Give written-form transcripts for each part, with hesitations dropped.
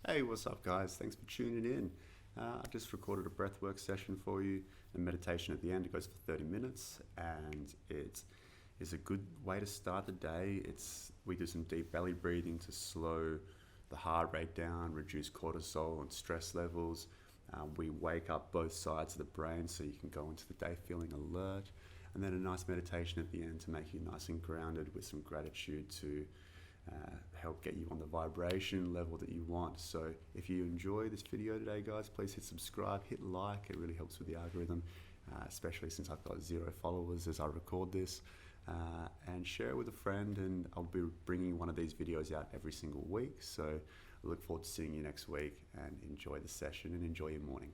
Hey, what's up, guys? Thanks for tuning in. I just recorded a breathwork session for you and meditation at the end. It goes for 30 minutes and it is a good way to start the day. We do some deep belly breathing to slow the heart rate down, reduce cortisol and stress levels. We wake up both sides of the brain so you can go into the day feeling alert. And then a nice meditation at the end to make you nice and grounded with some gratitude to help get you on the vibration level that you want. So if you enjoy this video today, guys, please hit subscribe, hit like. It really helps with the algorithm, especially since I've got 0 followers as I record this. And share it with a friend, and I'll be bringing one of these videos out every single week. So I look forward to seeing you next week, and enjoy the session and enjoy your morning.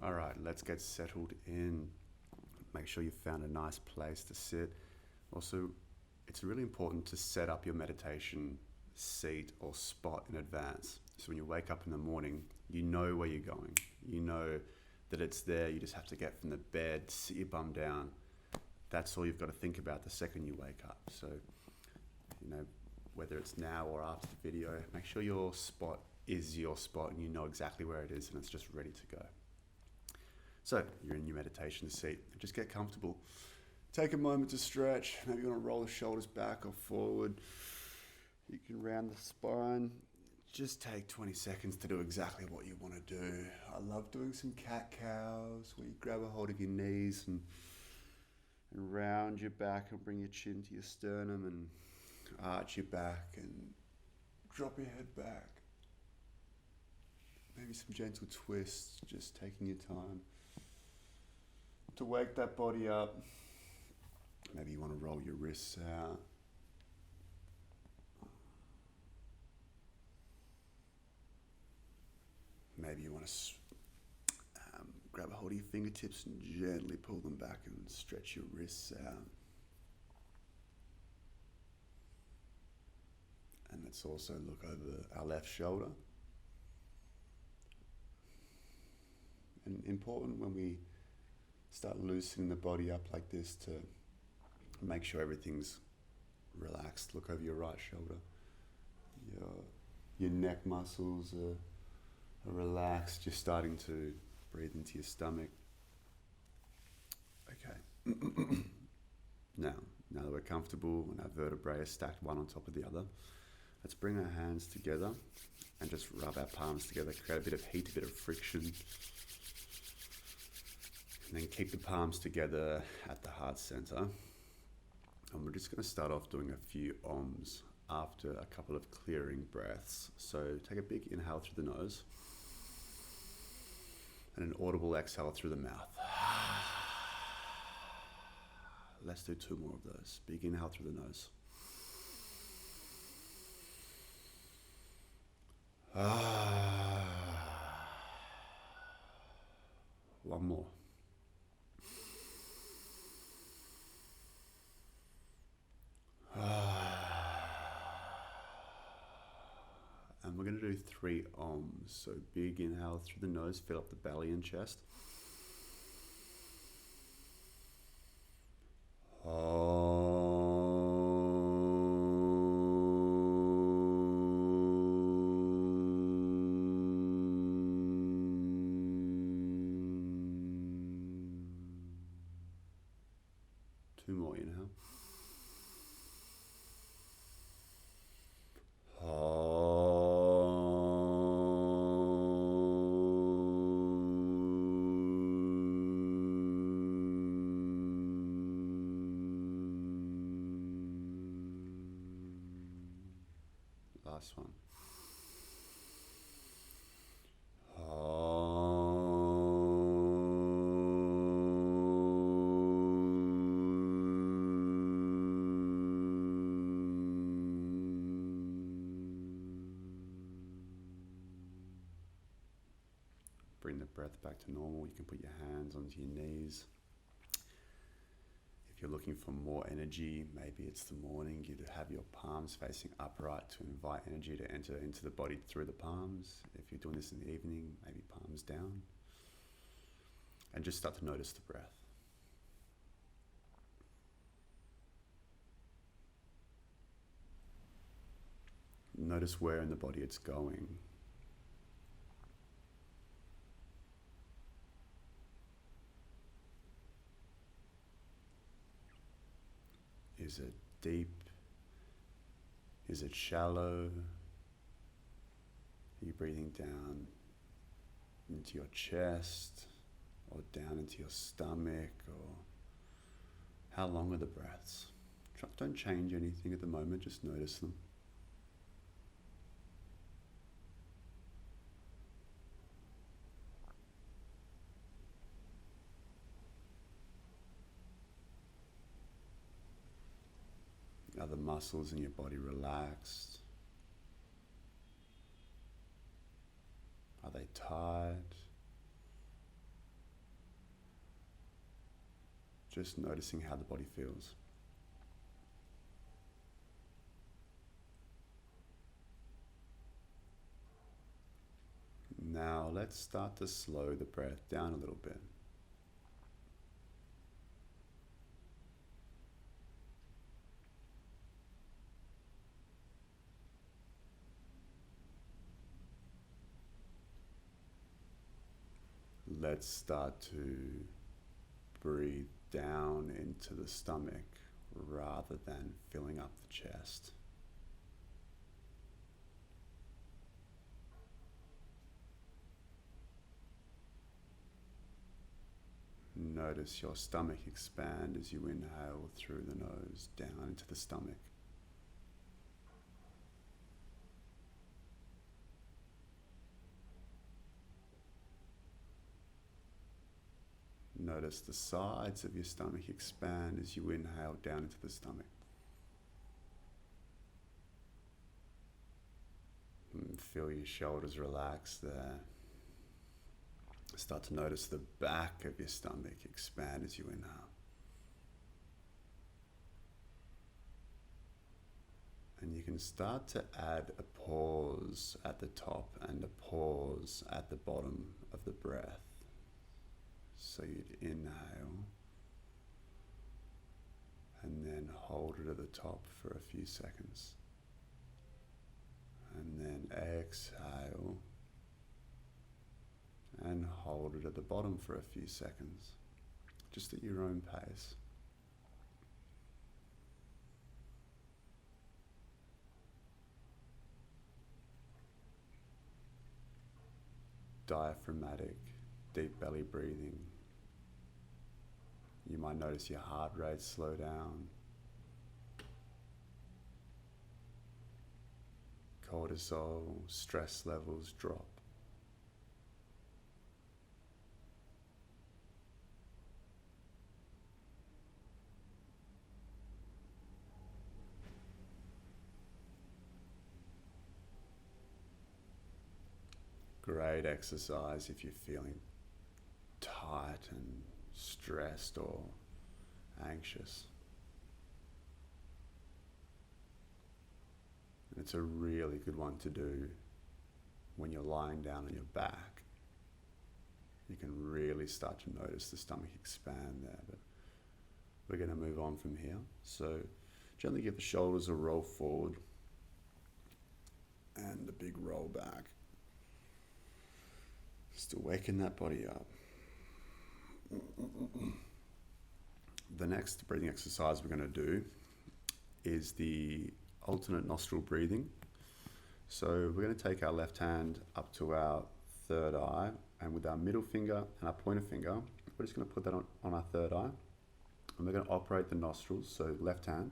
All right, let's get settled in. Make sure you've found a nice place to sit. Also, it's really important to set up your meditation seat or spot in advance. So when you wake up in the morning, you know where you're going. You know that it's there. You just have to get from the bed, sit your bum down. That's all you've got to think about the second you wake up. So, whether it's now or after the video, make sure your spot is your spot and you know exactly where it is and it's just ready to go. So you're in your meditation seat. Just get comfortable. Take a moment to stretch. Maybe you want to roll the shoulders back or forward. You can round the spine. Just take 20 seconds to do exactly what you want to do. I love doing some cat-cows where you grab a hold of your knees and round your back and bring your chin to your sternum and arch your back and drop your head back. Maybe some gentle twists, just taking your time to wake that body up. Maybe you want to roll your wrists out. Maybe you want to grab a hold of your fingertips and gently pull them back and stretch your wrists out. And let's also look over our left shoulder. And important when we start loosening the body up like this to make sure everything's relaxed. Look over your right shoulder. Your neck muscles are relaxed. You're starting to breathe into your stomach. Okay. Now that we're comfortable and our vertebrae are stacked one on top of the other, let's bring our hands together and just rub our palms together, create a bit of heat, a bit of friction. And then keep the palms together at the heart center. And we're just going to start off doing a few ohms after a couple of clearing breaths. So take a big inhale through the nose and an audible exhale through the mouth. Let's do 2 more of those. Big inhale through the nose. One more. And we're going to do 3 ohms. So big inhale through the nose, fill up the belly and chest. Two more, inhale. Last one. Bring the breath back to normal. You can put your hands onto your knees. If you're looking for more energy, maybe it's the morning, you have your palms facing upright to invite energy to enter into the body through the palms. If you're doing this in the evening, maybe palms down. And just start to notice the breath. Notice where in the body it's going. Is it deep? Is it shallow? Are you breathing down into your chest or down into your stomach? Or how long are the breaths? Don't change anything at the moment, just notice them. Are the muscles in your body relaxed? Are they tired? Just noticing how the body feels. Now let's start to slow the breath down a little bit. Let's start to breathe down into the stomach rather than filling up the chest. Notice your stomach expand as you inhale through the nose down into the stomach. Notice the sides of your stomach expand as you inhale down into the stomach. And feel your shoulders relax there. Start to notice the back of your stomach expand as you inhale. And you can start to add a pause at the top and a pause at the bottom of the breath. So you'd inhale and then hold it at the top for a few seconds. And then exhale and hold it at the bottom for a few seconds, just at your own pace. Diaphragmatic, deep belly breathing. You might notice your heart rate slow down. Cortisol, stress levels drop. Great exercise if you're feeling tight and stressed or anxious. And it's a really good one to do when you're lying down on your back. You can really start to notice the stomach expand there. But we're going to move on from here. So gently give the shoulders a roll forward and a big roll back. Just to waken that body up. The next breathing exercise we're going to do is the alternate nostril breathing. So we're going to take our left hand up to our third eye, and with our middle finger and our pointer finger, we're just going to put that on our third eye, and we're going to operate the nostrils. So left hand,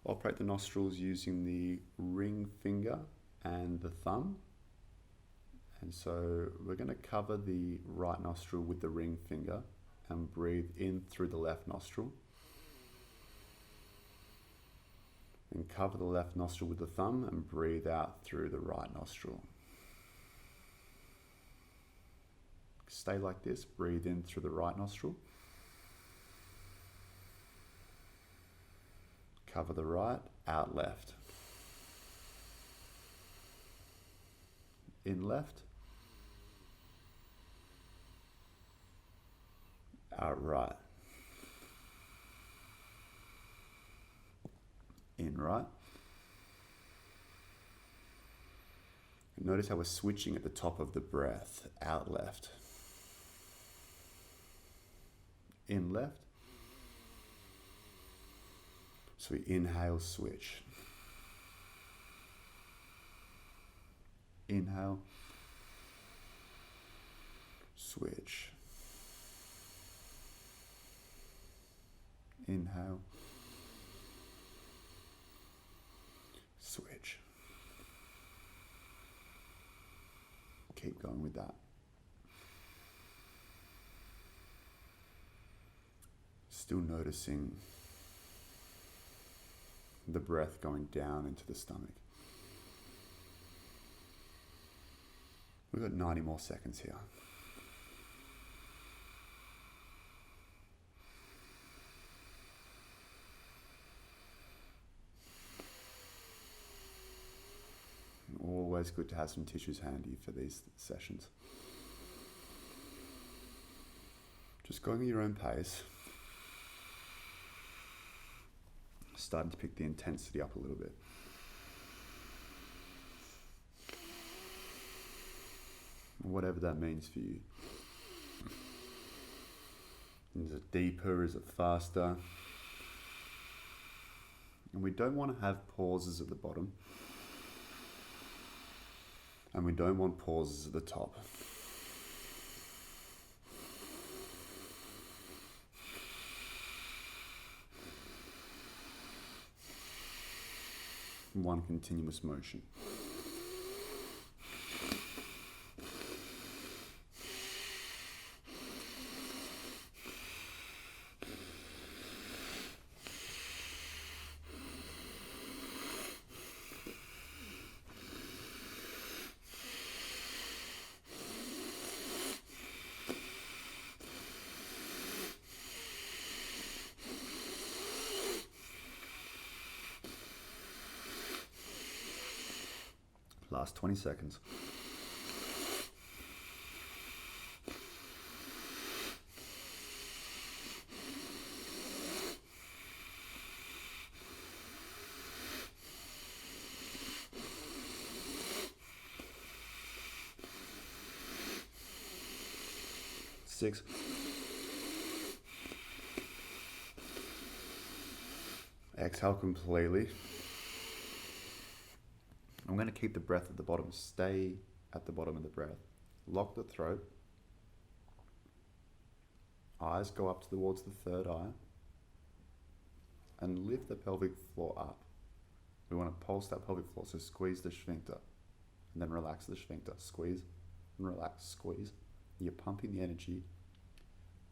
operate the nostrils using the ring finger and the thumb. And so we're going to cover the right nostril with the ring finger and breathe in through the left nostril. And cover the left nostril with the thumb and breathe out through the right nostril. Stay like this, breathe in through the right nostril. Cover the right, out left. In left. Out right. In right. Notice how we're switching at the top of the breath. Out left. In left. So we inhale, switch. Inhale. Switch. Inhale. Switch. Keep going with that. Still noticing the breath going down into the stomach. We've got 90 more seconds here. Always good to have some tissues handy for these sessions. Just going at your own pace. Starting to pick the intensity up a little bit. Whatever that means for you. Is it deeper? Is it faster? And we don't want to have pauses at the bottom. And we don't want pauses at the top. One continuous motion. Last 20 seconds. Six. Exhale completely. I'm going to keep the breath at the bottom. Stay at the bottom of the breath. Lock the throat. Eyes go up towards the third eye. And lift the pelvic floor up. We want to pulse that pelvic floor. So squeeze the sphincter. And then relax the sphincter. Squeeze and relax. Squeeze. You're pumping the energy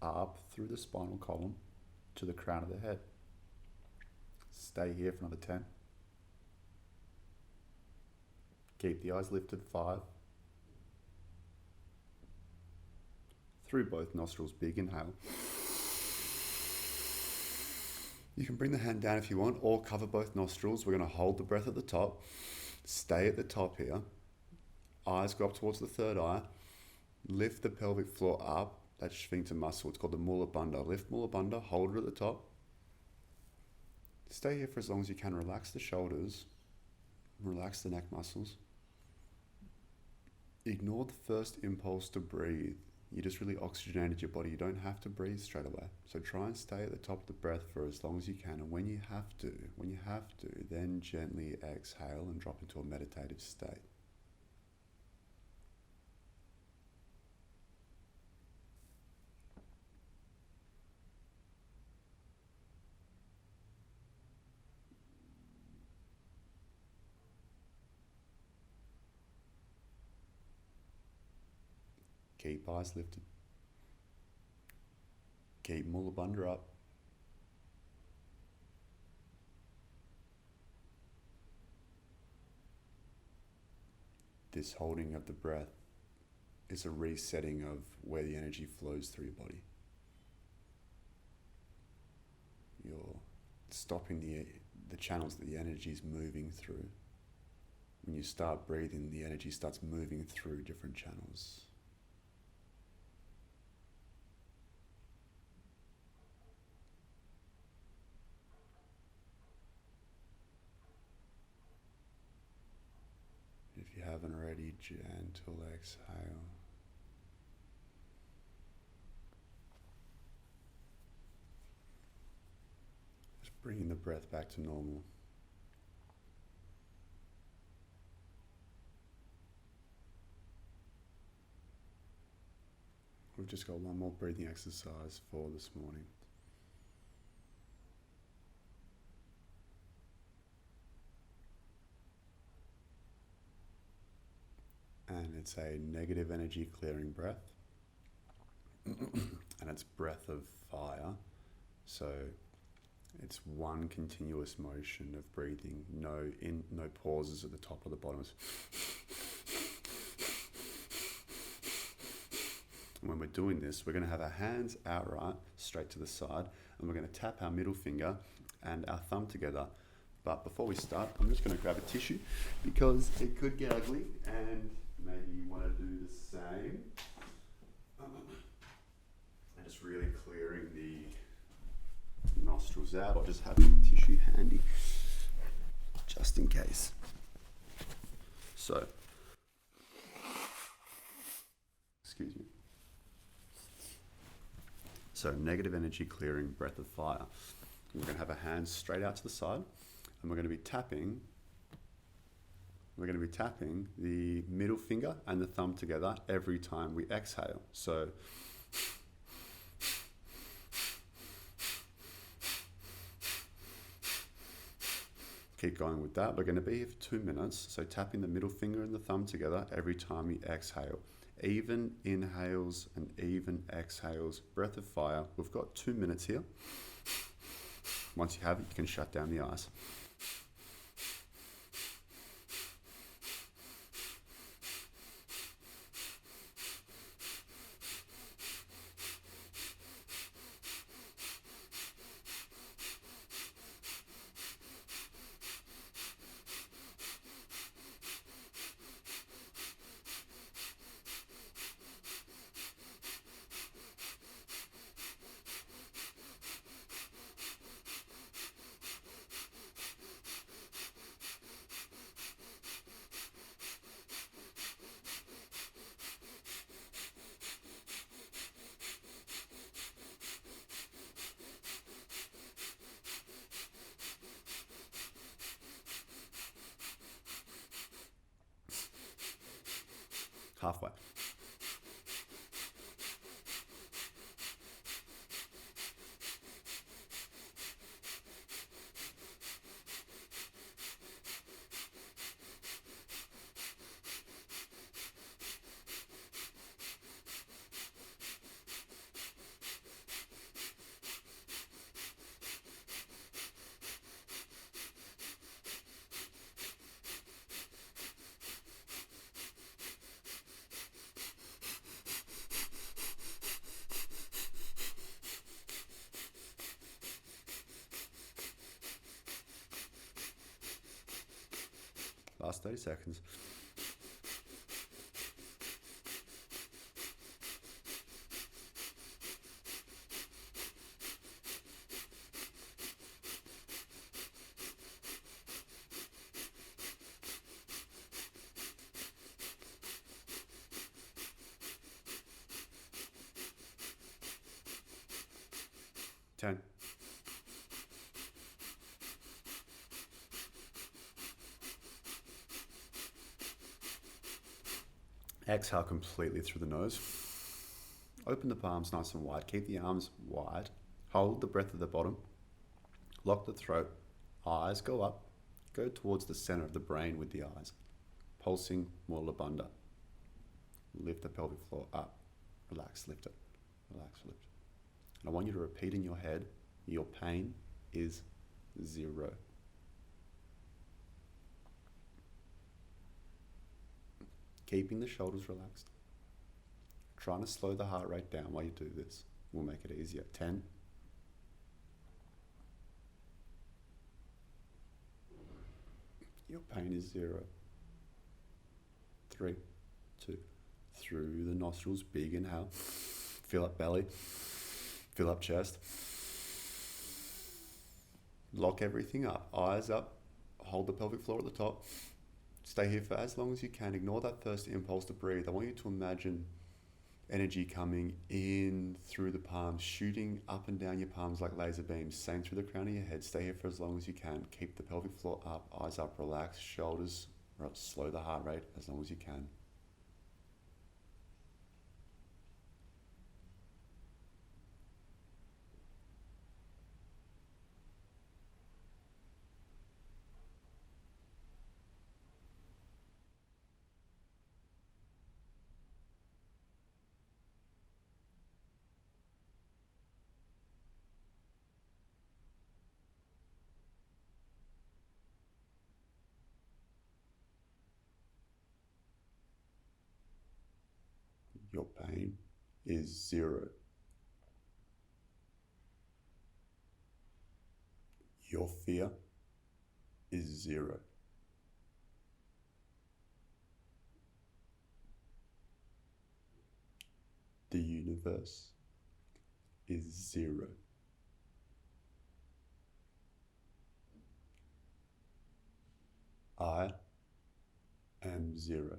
up through the spinal column to the crown of the head. Stay here for another 10. Keep the eyes lifted. 5. Through both nostrils, big inhale. You can bring the hand down if you want, or cover both nostrils. We're going to hold the breath at the top. Stay at the top here. Eyes go up towards the third eye. Lift the pelvic floor up. That sphincter muscle. It's called the Mula Bandha. Lift Mula Bandha. Hold it at the top. Stay here for as long as you can. Relax the shoulders. Relax the neck muscles. Ignore the first impulse to breathe. You just really oxygenated your body. You don't have to breathe straight away. So try and stay at the top of the breath for as long as you can. And when you have to, then gently exhale and drop into a meditative state. Keep eyes lifted. Keep Mula Bandha up. This holding of the breath is a resetting of where the energy flows through your body. You're stopping the channels that the energy is moving through. When you start breathing, the energy starts moving through different channels. If you haven't already, gentle exhale. Just bringing the breath back to normal. We've just got one more breathing exercise for this morning. And it's a negative energy clearing breath. And it's breath of fire. So it's one continuous motion of breathing, no pauses at the top or the bottom. And when we're doing this, we're going to have our hands outright, straight to the side, and we're going to tap our middle finger and our thumb together. But before we start, I'm just going to grab a tissue because it could get ugly, and maybe you want to do the same. And just really clearing the nostrils out, or just having tissue handy, just in case. So, excuse me. So negative energy clearing breath of fire. We're going to have our hands straight out to the side, and we're going to be tapping the middle finger and the thumb together every time we exhale. So keep going with that. We're going to be here for 2 minutes. So tapping the middle finger and the thumb together every time we exhale. Even inhales and even exhales. Breath of fire. We've got 2 minutes here. Once you have it, you can shut down the eyes. Halfway. Last 30 seconds. Ten. Exhale completely through the nose. Open the palms nice and wide. Keep the arms wide. Hold the breath at the bottom. Lock the throat. Eyes go up. Go towards the center of the brain with the eyes. Pulsing Mula Bandha. Lift the pelvic floor up. Relax, lift it. Relax, lift it. And I want you to repeat in your head, your pain is 0. Keeping the shoulders relaxed. Trying to slow the heart rate down while you do this will make it easier. 10. 'Your pain is 0. 3, 2. Through the nostrils, big inhale. Fill up belly. Fill up chest. Lock everything up. Eyes up. Hold the pelvic floor at the top. Stay here for as long as you can. Ignore that first impulse to breathe. I want you to imagine energy coming in through the palms, shooting up and down your palms like laser beams, same through the crown of your head. Stay here for as long as you can. Keep the pelvic floor up, eyes up, relax, shoulders, slow the heart rate as long as you can. Your pain is 0. Your fear is 0. The universe is 0. I am 0.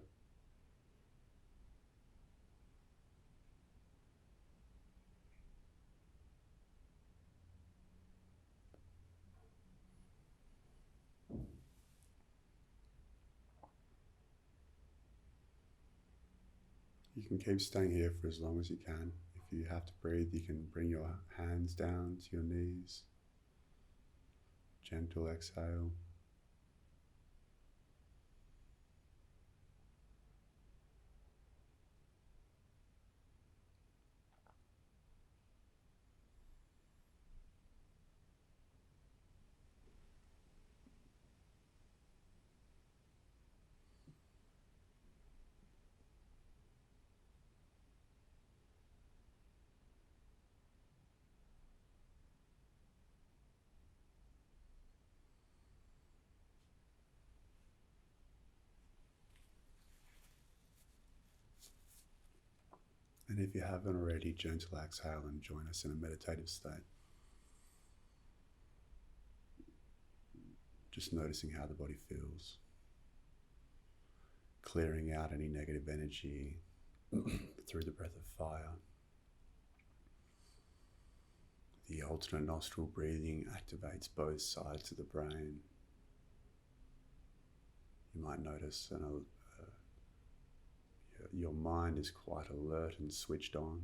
You can keep staying here for as long as you can. If you have to breathe, you can bring your hands down to your knees. Gentle exhale. And if you haven't already, gentle exhale and join us in a meditative state. Just noticing how the body feels. Clearing out any negative energy through the breath of fire. The alternate nostril breathing activates both sides of the brain. You might notice your mind is quite alert and switched on,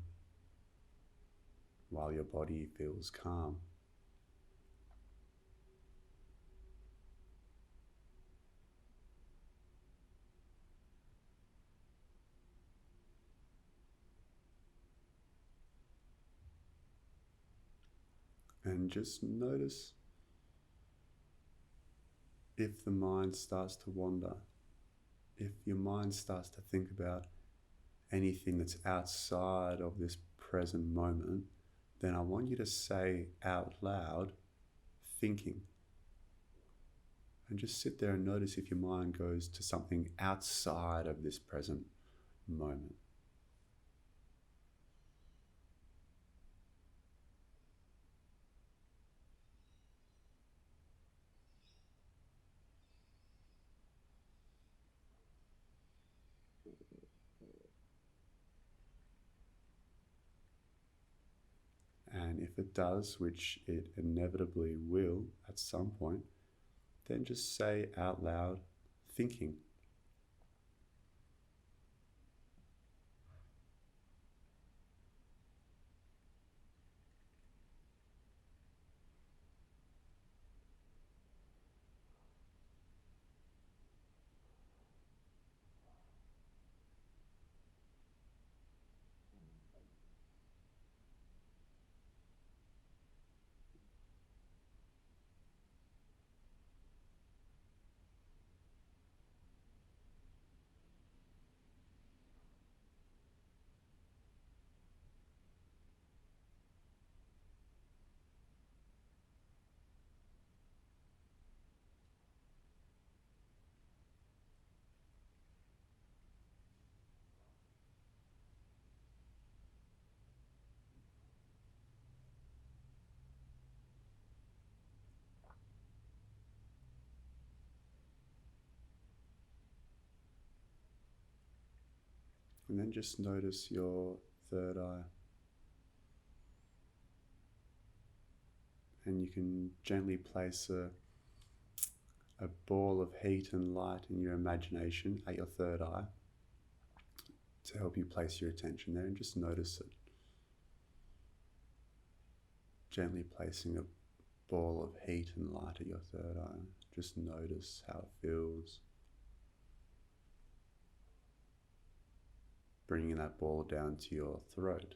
while your body feels calm. And just notice if the mind starts to wander, if your mind starts to think about anything that's outside of this present moment, then I want you to say out loud, thinking. And just sit there and notice if your mind goes to something outside of this present moment. And if it does, which it inevitably will at some point, then just say out loud, thinking. And then just notice your third eye. And you can gently place a ball of heat and light in your imagination at your third eye to help you place your attention there, and just notice it. Gently placing a ball of heat and light at your third eye. Just notice how it feels. Bringing that ball down to your throat.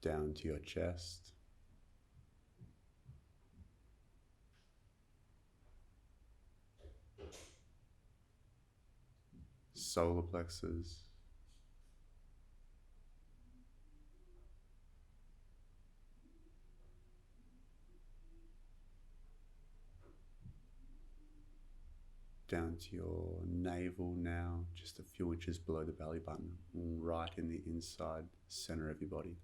Down to your chest. Solar plexus. Down to your navel now, just a few inches below the belly button, right in the inside center of your body.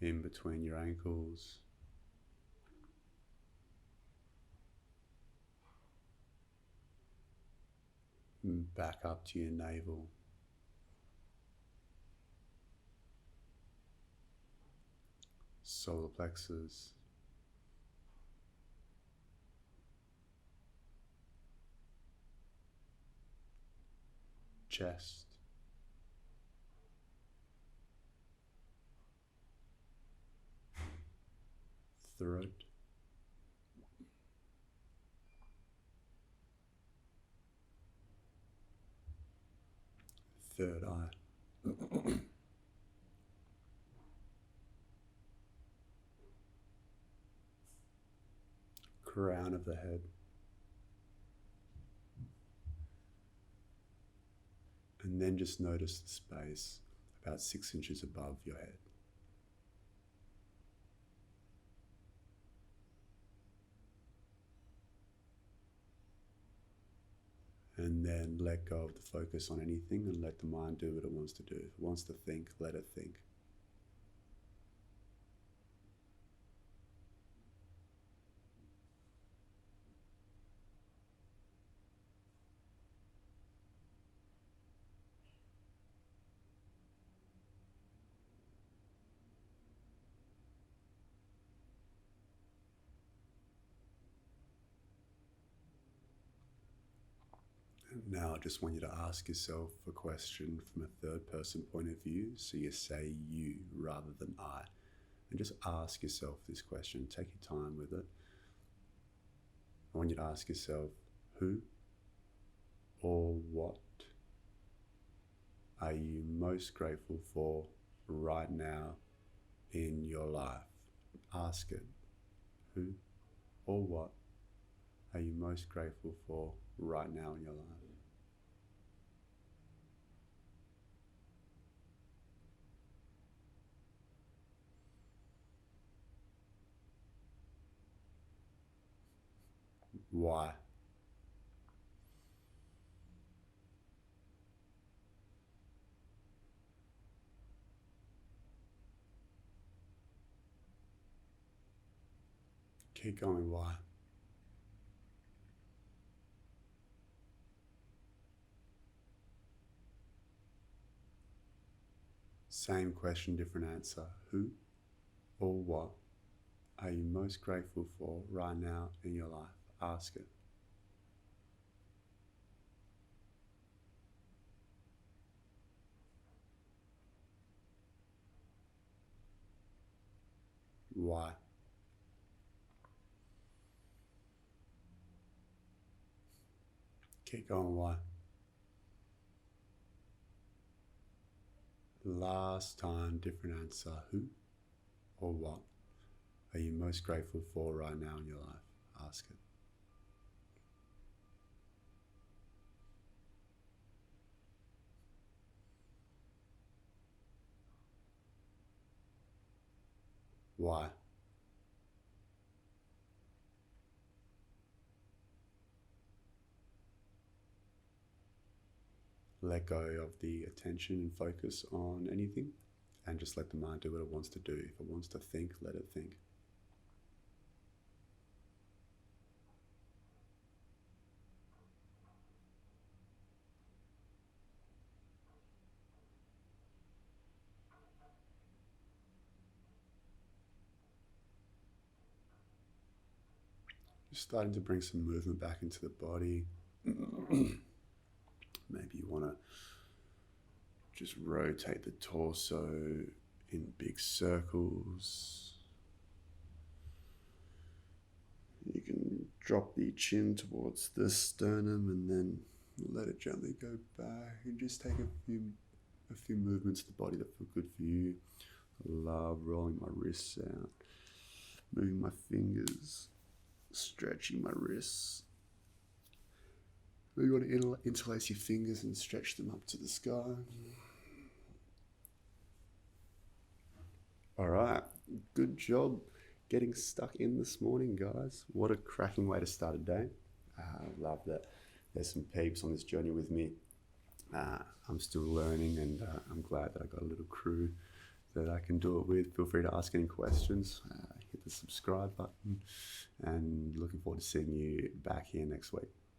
In between your ankles. Back up to your navel. Solar plexus. Chest. Throat. Third eye. Crown of the head. And then just notice the space about 6 inches above your head. And then let go of the focus on anything and let the mind do what it wants to do. If it wants to think, let it think. Now I just want you to ask yourself a question from a third person point of view. So you say you rather than I. And just ask yourself this question. Take your time with it. I want you to ask yourself, who or what are you most grateful for right now in your life? Ask it. Who or what are you most grateful for right now in your life? Why? Keep going, why? Same question, different answer. Who or what are you most grateful for right now in your life? Ask it. Why? Keep going, why? Last time, different answer. Who or what are you most grateful for right now in your life? Ask it. Why? let go of the attention and focus on anything, and just let the mind do what it wants to do. If it wants to think, let it think. Just starting to bring some movement back into the body. Maybe you want to just rotate the torso in big circles. You can drop the chin towards the sternum and then let it gently go back, and just take a few movements of the body that feel good for you. I love rolling my wrists out, moving my fingers, stretching my wrists. You want to interlace your fingers and stretch them up to the sky. All right, good job getting stuck in this morning, guys. What a cracking way to start a day. I love that there's some peeps on this journey with me. I'm still learning, and I'm glad that I got a little crew that I can do it with. Feel free to ask any questions. Hit the subscribe button, and looking forward to seeing you back here next week.